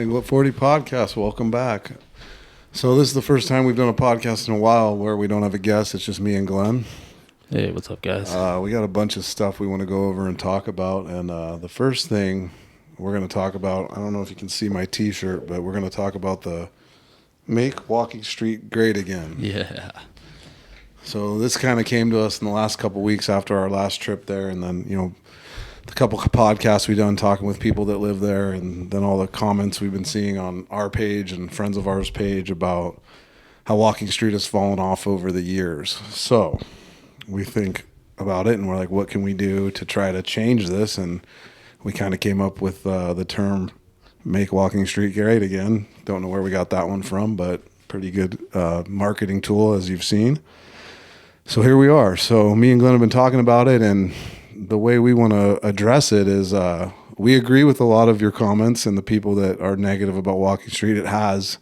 What 40 podcast. Welcome back. So this is the first time we've done a podcast in a while where we don't have a guest. It's just me and Glenn. Hey, what's up, guys? We got a bunch of stuff we want to go over and talk about. And the first thing we're going to talk about, I don't know if you can see my T-shirt, but we're going to talk about the Make Walking Street Great Again. Yeah. So this kind of came to us in the last couple weeks after our last trip there. And then, the couple of podcasts we've done talking with people that live there, and then all the comments we've been seeing on our page and friends of ours page about how Walking Street has fallen off over the years. So we think about it and we're like, what can we do to try to change this? And we kind of came up with the term Make Walking Street Great Again. Don't know where we got that one from, but pretty good marketing tool, as you've seen. So here we are. So me and Glenn have been talking about it, and the way we want to address it is we agree with a lot of your comments and the people that are negative about Walking Street. It has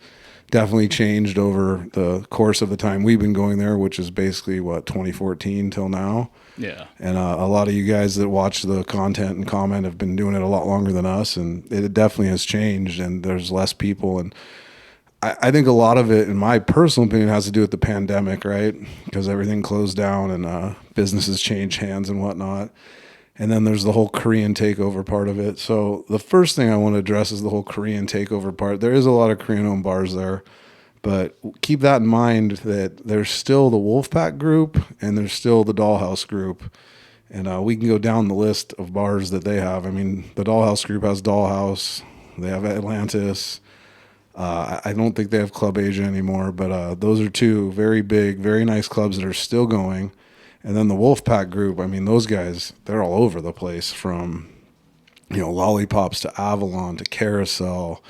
definitely changed over the course of the time we've been going there, which is basically, 2014 till now. Yeah. And a lot of you guys that watch the content and comment have been doing it a lot longer than us, and it definitely has changed, and there's less people. And I think a lot of it, in my personal opinion, has to do with the pandemic, right? Because everything closed down and businesses changed hands and whatnot. And then there's the whole Korean takeover part of it. So the first thing I want to address is the whole Korean takeover part. There is a lot of Korean-owned bars there, but keep that in mind that there's still the Wolfpack group and there's still the Dollhouse group. And we can go down the list of bars that they have. I mean, the Dollhouse group has Dollhouse. They have Atlantis. I don't think they have Club Asia anymore, but those are two very big, very nice clubs that are still going. And then the Wolfpack group, I mean, those guys, they're all over the place, from, Lollipops to Avalon to Carousel,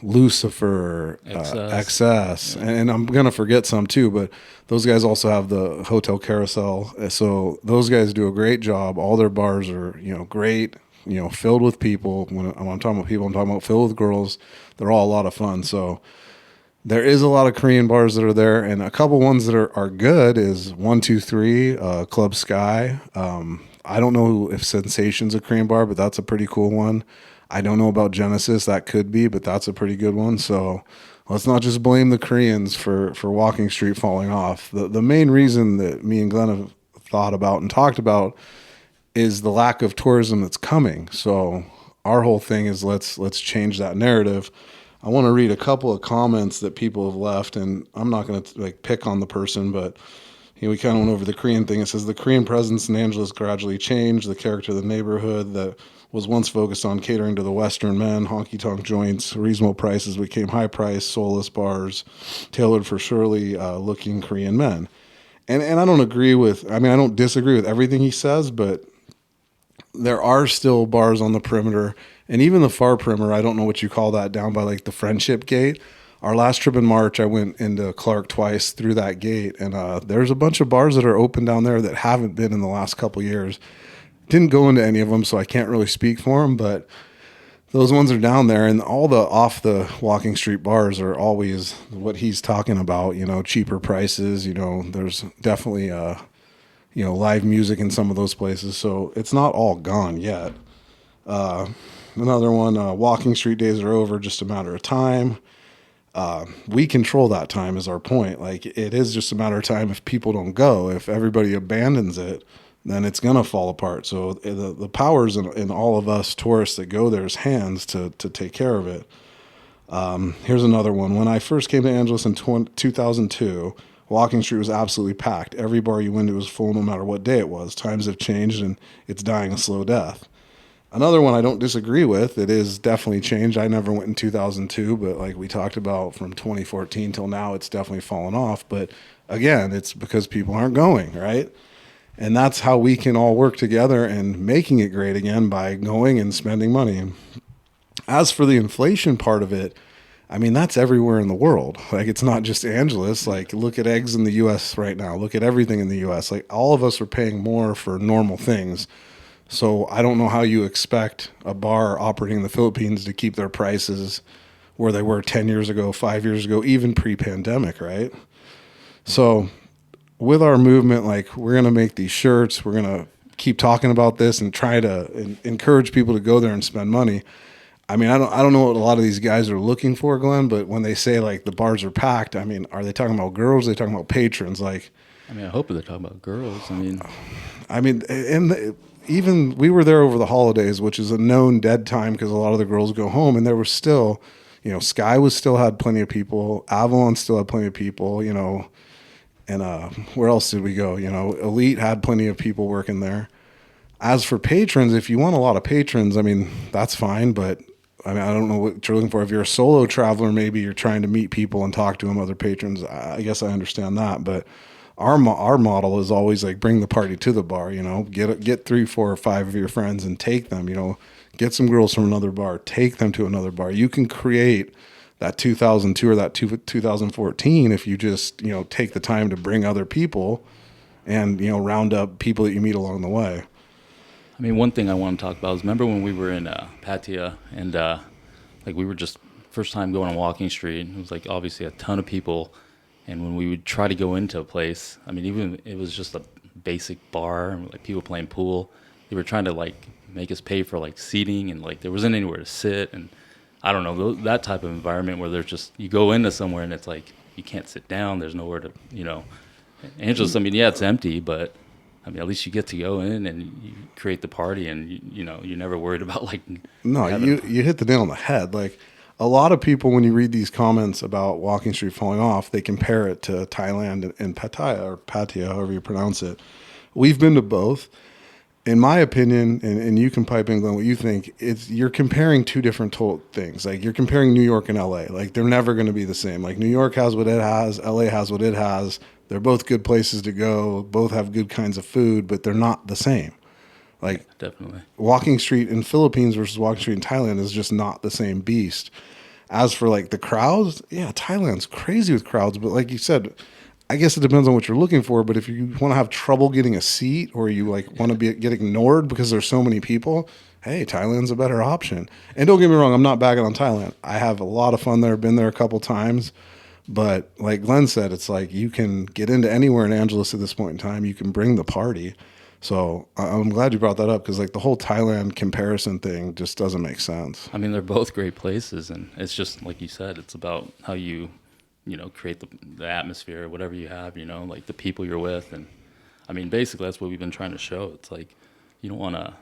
Lucifer, XS. And I'm going to forget some too, but those guys also have the Hotel Carousel. So those guys do a great job. All their bars are, great. Filled with people. When I'm talking about people, I'm talking about filled with girls. They're all a lot of fun. So there is a lot of Korean bars that are there, and a couple ones that are good is 123 Club Sky. I don't know if Sensation's a Korean bar, but that's a pretty cool one. I don't know about Genesis. That could be, but that's a pretty good one. So let's not just blame the Koreans for Walking Street falling off. The main reason that me and Glenn have thought about and talked about is the lack of tourism that's coming. So our whole thing is let's change that narrative. I want to read a couple of comments that people have left, and I'm not going to pick on the person, but we kind of went over the Korean thing. It says the Korean presence in Angeles gradually changed the character of the neighborhood that was once focused on catering to the Western men. Honky-tonk joints, reasonable prices became high-priced, soulless bars tailored for surly-looking Korean men. And I don't I don't disagree with everything he says, but there are still bars on the perimeter, and even the far perimeter. I don't know what you call that, down by the Friendship Gate. Our last trip in March, I went into Clark twice through that gate, and there's a bunch of bars that are open down there that haven't been in the last couple years. Didn't go into any of them, so I can't really speak for them, but those ones are down there, and all the off the Walking Street bars are always what he's talking about, cheaper prices. There's definitely live music in some of those places. So it's not all gone yet. Another one, Walking Street days are over, just a matter of time. We control that time is our point. It is just a matter of time if people don't go. If everybody abandons it, then it's going to fall apart. So the power's in all of us tourists that go there's hands to take care of it. Here's another one. When I first came to Angeles in 2002, Walking Street was absolutely packed. Every bar you went to was full no matter what day it was. Times have changed, and it's dying a slow death. Another one I don't disagree with. It is definitely changed. I never went in 2002, but like we talked about, from 2014 till now, it's definitely fallen off. But again, it's because people aren't going, right? And that's how we can all work together and making it great again, by going and spending money. As for the inflation part of it, I mean, that's everywhere in the world. It's not just Angeles. Look at eggs in the U.S. right now. Look at everything in the U.S. All of us are paying more for normal things. So I don't know how you expect a bar operating in the Philippines to keep their prices where they were 10 years ago, 5 years ago, even pre-pandemic, right? So with our movement, we're going to make these shirts. We're going to keep talking about this and try to encourage people to go there and spend money. I mean, I don't know what a lot of these guys are looking for, Glenn, but when they say like the bars are packed, I mean, are they talking about girls? Are they talking about patrons? Like, I mean, I hope they're talking about girls. Even we were there over the holidays, which is a known dead time because a lot of the girls go home, and there was still, Sky was still had plenty of people, Avalon still had plenty of people, and where else did we go? Elite had plenty of people working there. As for patrons, if you want a lot of patrons, I mean, that's fine, but I mean, I don't know what you're looking for. If you're a solo traveler, maybe you're trying to meet people and talk to them, other patrons. I guess I understand that, but our model is always like bring the party to the bar. Get 3, 4, or 5 of your friends and take them. Get some girls from another bar, take them to another bar. You can create that 2002 or that 2014 if you just take the time to bring other people and round up people that you meet along the way. I mean, one thing I want to talk about is remember when we were in Pattaya and like we were just first time going on Walking Street. It was like obviously a ton of people, and when we would try to go into a place, I mean, even it was just a basic bar and like people playing pool. They were trying to like make us pay for like seating, and like there wasn't anywhere to sit, and I don't know that type of environment where there's just you go into somewhere and it's like you can't sit down. There's nowhere to Angeles. I mean, yeah, it's empty, but I mean, at least you get to go in and you create the party, and you're never worried about like. No, you hit the nail on the head. Like a lot of people, when you read these comments about Walking Street falling off, they compare it to Thailand and Pattaya or Pattaya, however you pronounce it. We've been to both. In my opinion, and you can pipe in, Glenn, what you think, you're comparing two different things. Like you're comparing New York and LA. Like they're never going to be the same. Like New York has what it has, LA has what it has. They're both good places to go. Both have good kinds of food, but they're not the same. Like definitely, Walking Street in Philippines versus Walking Street in Thailand is just not the same beast. As for like the crowds, yeah, Thailand's crazy with crowds, but like you said, I guess it depends on what you're looking for. But if you want to have trouble getting a seat, or you like want to get ignored because there's so many people, hey, Thailand's a better option. And don't get me wrong, I'm not bagging on Thailand. I have a lot of fun there. Been there a couple times. But like Glenn said, it's like you can get into anywhere in Angeles at this point in time. You can bring the party. So I'm glad you brought that up because like the whole Thailand comparison thing just doesn't make sense. I mean, they're both great places, and it's just like you said, it's about how you create the atmosphere, whatever you have, like the people you're with. And I mean, basically that's what we've been trying to show. It's like you don't want to,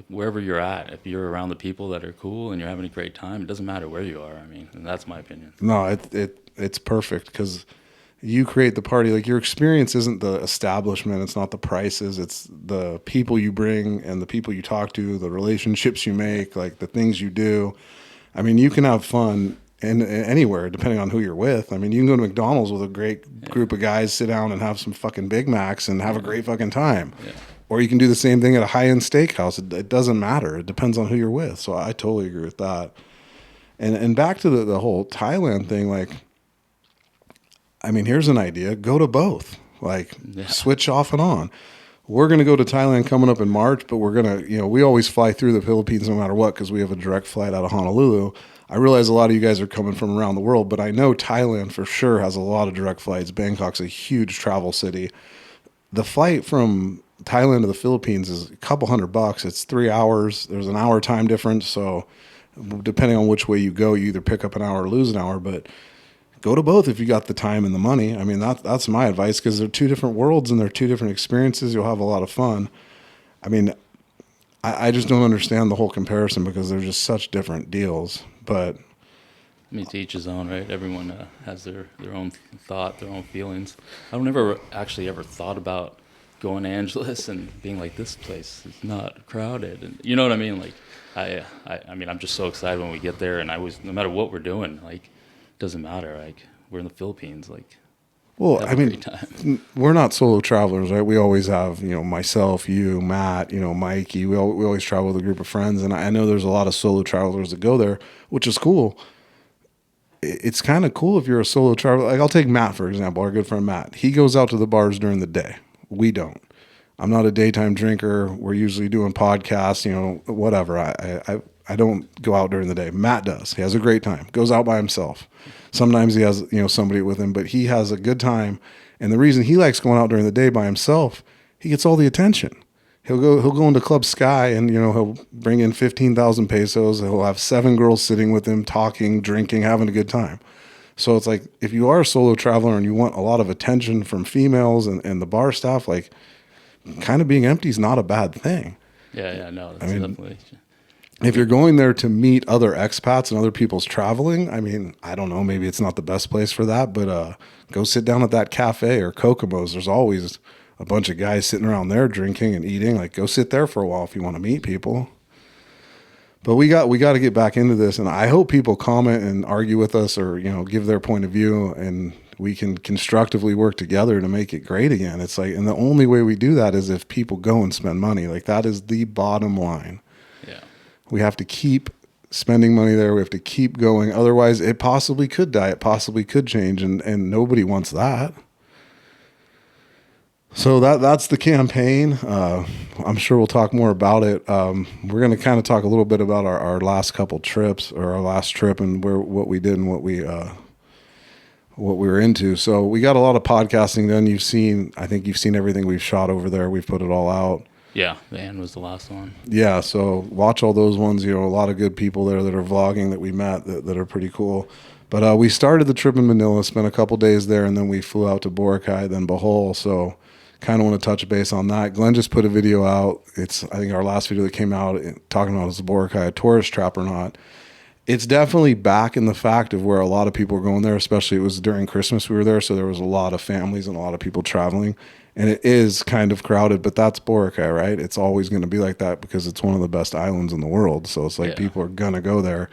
wherever you're at, if you're around the people that are cool and you're having a great time, it doesn't matter where you are. I mean, and that's my opinion. No, it's perfect because you create the party. Like your experience isn't the establishment, it's not the prices, it's the people you bring and the people you talk to, the relationships you make, like the things you do. I mean, you can have fun anywhere depending on who you're with. I mean, you can go to McDonald's with a great group of guys, sit down and have some fucking Big Macs and have a great fucking time. Yeah. Or you can do the same thing at a high-end steakhouse. It doesn't matter. It depends on who you're with. So I totally agree with that. And back to the whole Thailand thing, like, I mean, here's an idea. Go to both. Like, switch off and on. We're going to go to Thailand coming up in March, but we're going to, we always fly through the Philippines no matter what because we have a direct flight out of Honolulu. I realize a lot of you guys are coming from around the world, but I know Thailand for sure has a lot of direct flights. Bangkok's a huge travel city. The flight from Thailand to the Philippines is a couple $100. It's 3 hours. There's an hour time difference. So depending on which way you go, you either pick up an hour or lose an hour, but go to both if you got the time and the money. I mean, that's my advice because they're two different worlds and they're two different experiences. You'll have a lot of fun. I mean, I just don't understand the whole comparison because they're just such different deals. But I mean, to each his own, right? Everyone has their own thought, their own feelings. I don't ever thought about going to Angeles and being like, this place is not crowded, and you know what I mean? Like, I mean, I'm just so excited when we get there, and no matter what we're doing, like, it doesn't matter. Like, we're in the Philippines, like. Well, I mean, we're not solo travelers, right? We always have, myself, you, Matt, Mikey. We always travel with a group of friends, and I know there's a lot of solo travelers that go there, which is cool. It's kind of cool if you're a solo traveler. Like I'll take Matt for example, our good friend Matt. He goes out to the bars during the day. We don't. I'm not a daytime drinker. We're usually doing podcasts, whatever. I don't go out during the day. Matt does. He has a great time. Goes out by himself. Sometimes he has, somebody with him, but he has a good time. And the reason he likes going out during the day by himself, he gets all the attention. He'll go into Club Sky, and he'll bring in 15,000 pesos. He'll have 7 girls sitting with him, talking, drinking, having a good time. So it's like, if you are a solo traveler and you want a lot of attention from females and the bar staff, like, kind of being empty is not a bad thing. Yeah, no, I that's mean, definitely. if you're going there to meet other expats and other people's traveling, I mean, I don't know, maybe it's not the best place for that, but go sit down at that cafe or Kokomo's. There's always a bunch of guys sitting around there drinking and eating. Like, go sit there for a while if you want to meet people. But we got to get back into this, and I hope people comment and argue with us, or give their point of view, and we can constructively work together to make it great again. It's like, and the only way we do that is if people go and spend money. Like, that is the bottom line. Yeah. We have to keep spending money there. We have to keep going. Otherwise, it possibly could die. It possibly could change, and nobody wants that. So that's the campaign. I'm sure we'll talk more about it. We're going to kind of talk a little bit about our last couple trips, or our last trip, and what we did and what we were into. So we got a lot of podcasting done. I think you've seen everything we've shot over there. We've put it all out. Yeah, the end was the last one. Yeah, so watch all those ones. A lot of good people there that are vlogging that we met that are pretty cool. But we started the trip in Manila, spent a couple days there, and then we flew out to Boracay, then Bohol. So kind of want to touch base on that. Glenn just put a video out. It's, I think, our last video that came out talking about is Boracay a tourist trap or not. It's definitely back in the fact of where a lot of people were going there, especially it was during Christmas we were there, so there was a lot of families and a lot of people traveling. And it is kind of crowded, but that's Boracay, right? It's always going to be like that because it's one of the best islands in the world. So it's like, people are going to go there.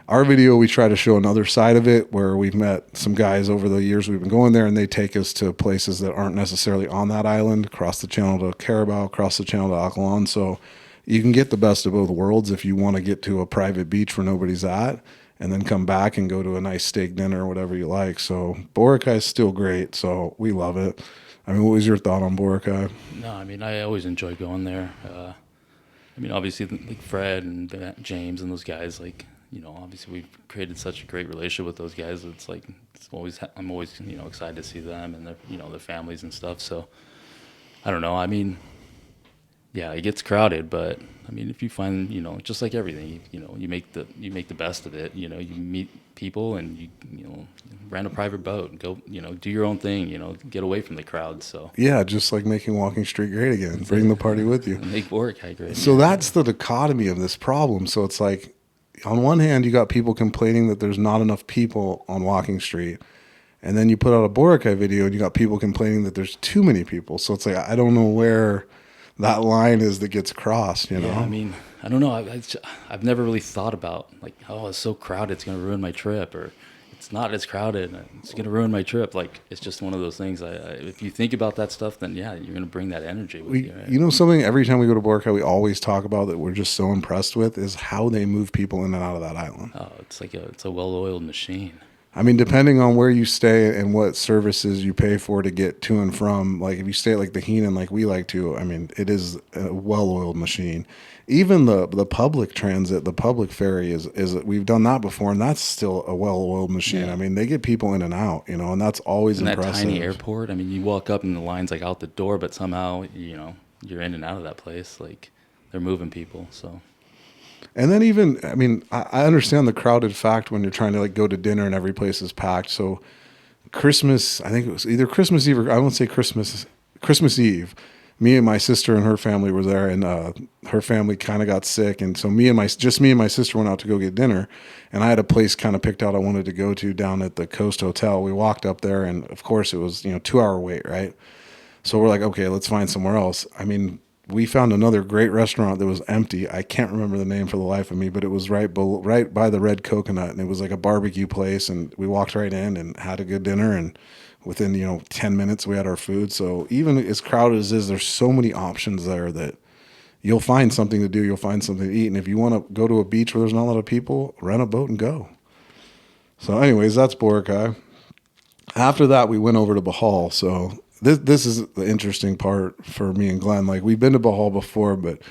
Our video, we try to show another side of it, where we've met some guys over the years we've been going there, and they take us to places that aren't necessarily on that island, across the channel to Carabao, across the channel to Acalan. So you can get the best of both worlds if you want to get to a private beach where nobody's at, and then come back and go to a nice steak dinner or whatever you like. So Boracay is still great, so we love it. I mean, what was your thought on Boracay? No, I mean, I always enjoy going there. I mean, obviously, like Fred and James and those guys, like, obviously we've created such a great relationship with those guys. It's like, I'm always, excited to see them and their, their families and stuff. So I don't know. I mean, yeah, it gets crowded, but I mean, if you find, just like everything, you make the best of it. You meet people, and you rent a private boat and go, do your own thing. Get away from the crowd. So yeah, just like making Walking Street great again. Bring the party with you. Make Boracay great. So that's the dichotomy of this problem. So it's like, on one hand, you got people complaining that there's not enough people on Walking Street, and then you put out a Boracay video and you got people complaining that there's too many people. So it's like, I don't know where that line is that gets crossed, Yeah, I mean, I don't know. I've never really thought about, like, oh, it's so crowded, it's going to ruin my trip, or it's not as crowded, it's going to ruin my trip. Like, it's just one of those things. If you think about that stuff, then yeah, you're going to bring that energy with you. Right? Something, every time we go to Boracay, we always talk about that we're just so impressed with is how they move people in and out of that island. Oh, it's a well-oiled machine. I mean, depending on where you stay and what services you pay for to get to and from, like if you stay at like the Heenan, like we like to, I mean, it is a well-oiled machine. Even the public transit, the public ferry is we've done that before, and that's still a well-oiled machine. Yeah. I mean, they get people in and out, and that's always impressive. That tiny airport, I mean, you walk up and the line's like out the door, but somehow, you're in and out of that place. Like, they're moving people, so. And then even, I mean, I understand the crowded fact when you're trying to like go to dinner and every place is packed. So Christmas, I think it was either Christmas Eve or I won't say Christmas Eve. Me and my sister and her family were there, and her family kind of got sick. And so me and my sister went out to go get dinner, and I had a place kind of picked out I wanted to go to down at the Coast Hotel. We walked up there, and of course it was, 2-hour wait, right? So we're like, okay, let's find somewhere else. I mean, we found another great restaurant that was empty. I can't remember the name for the life of me, but it was right by the Red Coconut, and it was like a barbecue place. And we walked right in and had a good dinner, and within 10 minutes we had our food. So even as crowded as it is, there's so many options there that you'll find something to do. You'll find something to eat, and if you want to go to a beach where there's not a lot of people, rent a boat and go. So, anyways, that's Boracay. After that, we went over to Bohol. So. This is the interesting part for me and Glenn. Like, we've been to Bohol before, but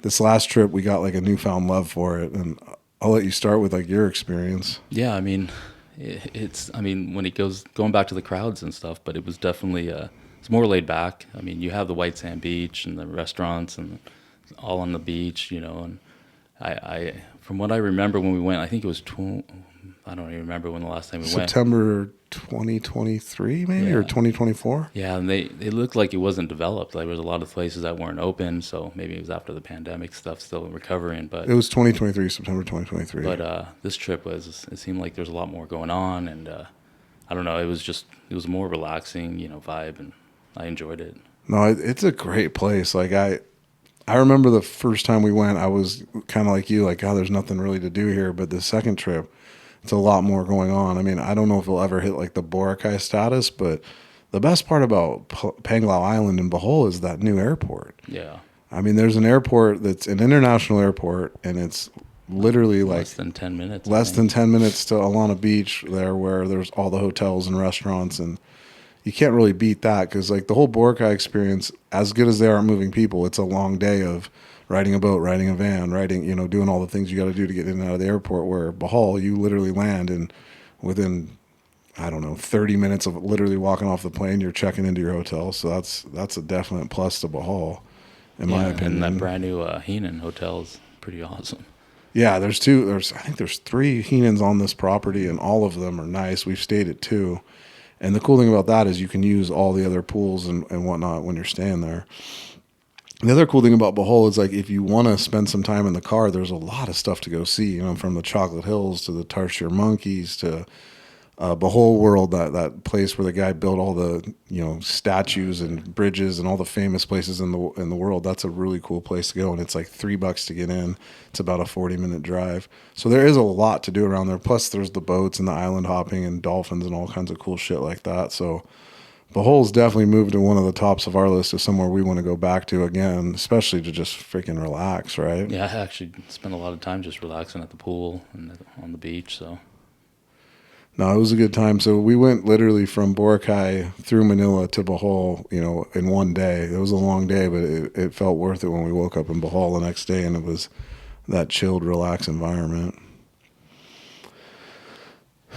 this last trip we got like a newfound love for it. And I'll let you start with like your experience. Yeah, I mean, when it going back to the crowds and stuff, but it was definitely it's more laid back. I mean, you have the white sand beach and the restaurants and all on the beach, you know. And I from what I remember when we went, I think it was I don't even remember when the last time we went. September 2023 maybe, or 2024. Yeah, and they looked like it wasn't developed. Like there was a lot of places that weren't open, so maybe it was after the pandemic stuff still recovering. But it was 2023, September 2023. But this trip it seemed like there's a lot more going on, and I don't know. It was more relaxing, you know, vibe, and I enjoyed it. No, it's a great place. Like I remember the first time we went, I was kind of like you, like, oh, there's nothing really to do here. But the second trip, it's a lot more going on. I mean, I don't know if we'll ever hit like the Boracay status, but the best part about Panglao Island in Bohol is that new airport. Yeah. I mean, there's an airport that's an international airport, and it's literally like less than 10 minutes. Less than 10 minutes to Alana Beach there, where there's all the hotels and restaurants, and you can't really beat that because like the whole Boracay experience, as good as they are at moving people, it's a long day of riding a boat, riding a van, riding, you know, doing all the things you got to do to get in and out of the airport. Where Bohol, you literally land, and within, I don't know, 30 minutes of literally walking off the plane, you're checking into your hotel. So that's a definite plus to Bohol, in my opinion. And that brand new Heenan hotel is pretty awesome. Yeah, I think there's 3 Heenans on this property, and all of them are nice. We've stayed at 2. And the cool thing about that is you can use all the other pools and whatnot when you're staying there. The other cool thing about Bohol is like if you want to spend some time in the car, there's a lot of stuff to go see. You know, from the Chocolate Hills to the Tarsier Monkeys to Bohol World, that place where the guy built all the, you know, statues and bridges and all the famous places in the world. That's a really cool place to go, and it's like $3 to get in. It's about a 40-minute drive. So there is a lot to do around there. Plus, there's the boats and the island hopping and dolphins and all kinds of cool shit like that. So Bohol's definitely moved to one of the tops of our list of somewhere we want to go back to again, especially to just freaking relax, right? Yeah, I actually spent a lot of time just relaxing at the pool and on the beach. So. No, it was a good time. So we went literally from Boracay through Manila to Bohol, you know, in one day. It was a long day, but it felt worth it when we woke up in Bohol the next day, and it was that chilled, relaxed environment.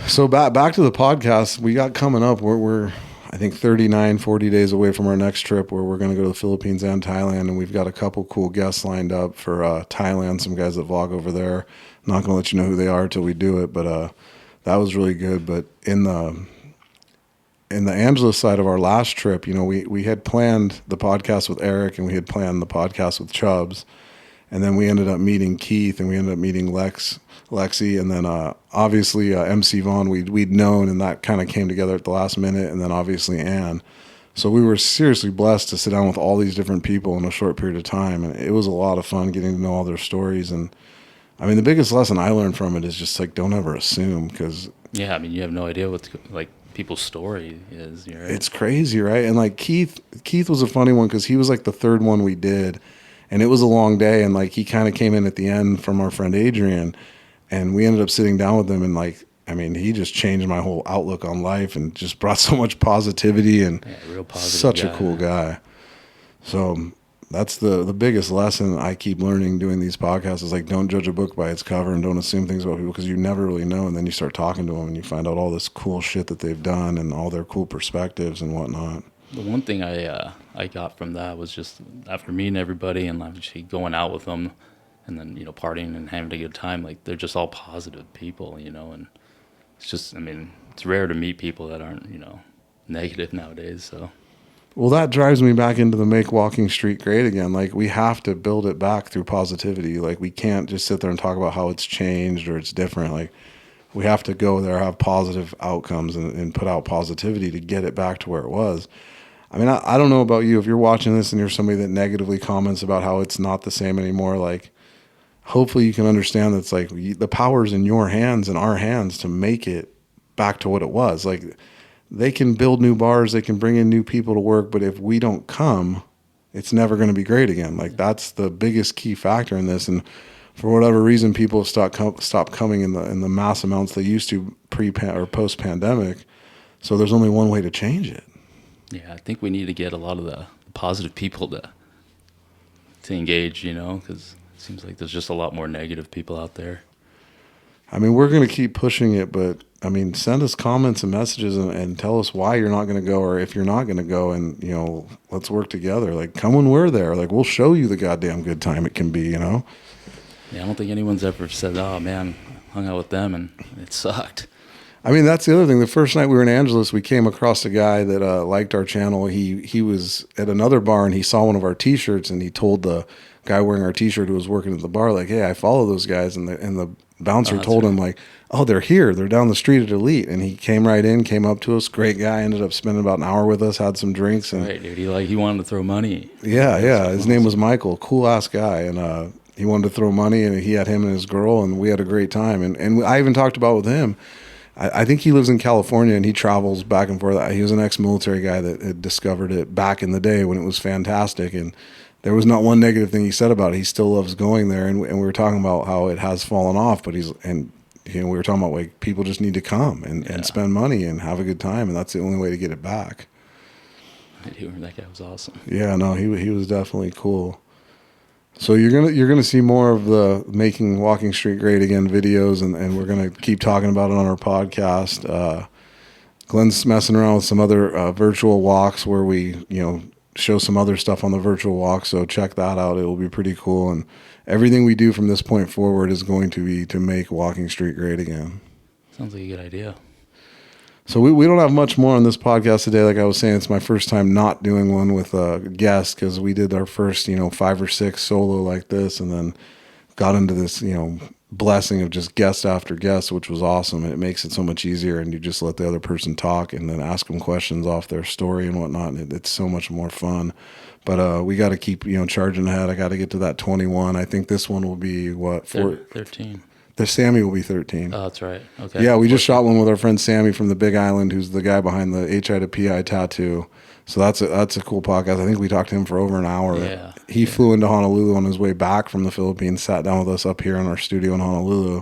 So back to the podcast we got coming up. We're I think 39, 40 days away from our next trip, where we're going to go to the Philippines and Thailand, and we've got a couple cool guests lined up for Thailand, some guys that vlog over there. I'm not going to let you know who they are till we do it, but that was really good. But in the Angeles side of our last trip, you know, we had planned the podcast with Eric, and we had planned the podcast with Chubbs, and then we ended up meeting Keith, and we ended up meeting Lexi, and then obviously MC Vaughn we'd known, and that kind of came together at the last minute, and then obviously Ann. So we were seriously blessed to sit down with all these different people in a short period of time, and it was a lot of fun getting to know all their stories. And I mean, the biggest lesson I learned from it is just like, don't ever assume, because yeah, I mean, you have no idea what like people's story is. Right? It's crazy, right? And like Keith was a funny one because he was like the third one we did, and it was a long day, and like he kind of came in at the end from our friend Adrian, and we ended up sitting down with him, and like, I mean, he just changed my whole outlook on life and just brought so much positivity, and real positive such guy. A cool guy. So that's the biggest lesson I keep learning doing these podcasts is like, don't judge a book by its cover, and don't assume things about people, because you never really know. And then you start talking to them and you find out all this cool shit that they've done and all their cool perspectives and whatnot. The one thing I got from that was just after meeting everybody and actually going out with them, and then, you know, partying and having a good time, like they're just all positive people, you know, and it's just, I mean, it's rare to meet people that aren't, you know, negative nowadays. So. Well, that drives me back into the make walking street great again. Like, we have to build it back through positivity. Like, we can't just sit there and talk about how it's changed or it's different. Like, we have to go there, have positive outcomes, and put out positivity to get it back to where it was. I mean, I don't know about you. If you're watching this and you're somebody that negatively comments about how it's not the same anymore, like, hopefully you can understand that it's like the power's in your hands and our hands to make it back to what it was. Like, they can build new bars, they can bring in new people to work, but if we don't come, it's never going to be great again. Like, that's the biggest key factor in this. And for whatever reason, people have stopped coming in the mass amounts they used to or post pandemic. So there's only one way to change it. Yeah, I think we need to get a lot of the positive people to engage, you know, because seems like there's just a lot more negative people out there. I mean, we're going to keep pushing it, but I mean, send us comments and messages and tell us why you're not going to go, or if you're not going to go, and, you know, let's work together. Like, come when we're there. Like, we'll show you the goddamn good time it can be, you know? Yeah, I don't think anyone's ever said, oh, man, I hung out with them and it sucked. I mean, that's the other thing. The first night we were in Angeles, we came across a guy that liked our channel. He was at another bar, and he saw one of our T-shirts, and he told the guy wearing our T-shirt who was working at the bar, like, "Hey, I follow those guys." And the bouncer told him, like, "Oh, they're here. They're down the street at Elite." And he came right in, came up to us. Great guy. Ended up spending about an hour with us, had some drinks. And right, dude. He wanted to throw money. Yeah. His name was Michael. Cool ass guy, and he wanted to throw money, and he had him and his girl, and we had a great time. And I even talked about with him. I think he lives in California, and he travels back and forth. He was an ex-military guy that had discovered it back in the day when it was fantastic, and there was not one negative thing he said about it. He still loves going there, and we were talking about how it has fallen off, but we were talking about, like, people just need to come and spend money and have a good time, and that's the only way to get it back. That guy was awesome. Yeah, no, he was definitely cool. So you're gonna see more of the making Walking Street great again videos, and we're gonna keep talking about it on our podcast. Glenn's messing around with some other virtual walks where we, you know, show some other stuff on the virtual walk. So check that out; it will be pretty cool. And everything we do from this point forward is going to be to make Walking Street great again. Sounds like a good idea. So we don't have much more on this podcast today. Like I was saying, it's my first time not doing one with a guest, because we did our first, 5 or 6 solo like this, and then got into this, blessing of just guest after guest, which was awesome. And it makes it so much easier, and you just let the other person talk and then ask them questions off their story and whatnot. And it's so much more fun. But we got to keep, charging ahead. I got to get to that 21. I think this one will be 13. The Sammy will be 13. Oh, that's right. Okay. Yeah, we just shot one with our friend Sammy from the Big Island, who's the guy behind the HI to PI tattoo. So that's a cool podcast. I think we talked to him for over an hour. Yeah. He flew into Honolulu on his way back from the Philippines, sat down with us up here in our studio in Honolulu.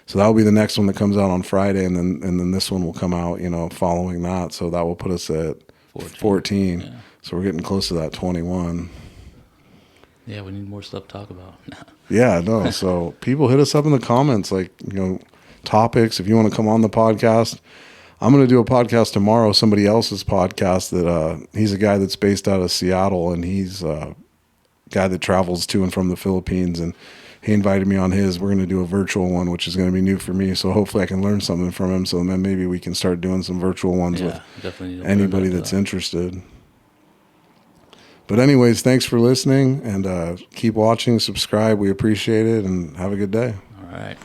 So that'll be the next one that comes out on Friday, and then this one will come out, following that. So that will put us at 14. Yeah. So we're getting close to that 21. Yeah, we need more stuff to talk about. Yeah, no. So people, hit us up in the comments, like, topics. If you want to come on the podcast, I'm going to do a podcast tomorrow, somebody else's podcast that he's a guy that's based out of Seattle, and he's a guy that travels to and from the Philippines, and he invited me on his. We're going to do a virtual one, which is going to be new for me. So hopefully I can learn something from him. So then maybe we can start doing some virtual ones with anybody that's interested. But anyways, thanks for listening, and keep watching, subscribe. We appreciate it, and have a good day. All right.